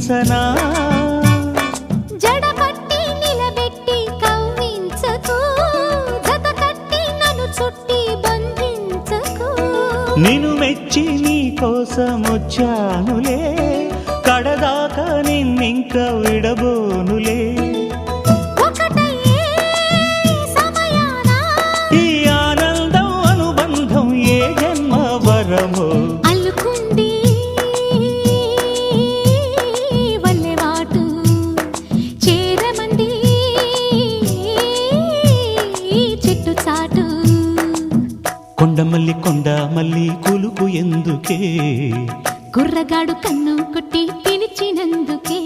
కవ్వించనా జడపట్టి నిలబెట్టి కవ్వించకు జత కట్టి నన్ను చుట్టి బంధించకు నిన్ను మెచ్చి నీ కోసం వచ్చానులే కడదాకా నిన్నింక విడబోనులే ఒకటయ్యే సమయాన ఈ ఆనందం అనుబంధం ఏ జన్మ వరమో అల్లుకుంది వల్లెవాటు చేరమంది చెట్టు చాటు కొండ మల్లి కులుకు ఎందుకే కుర్రగాడు కన్ను కొట్టి పిలిచినందుకే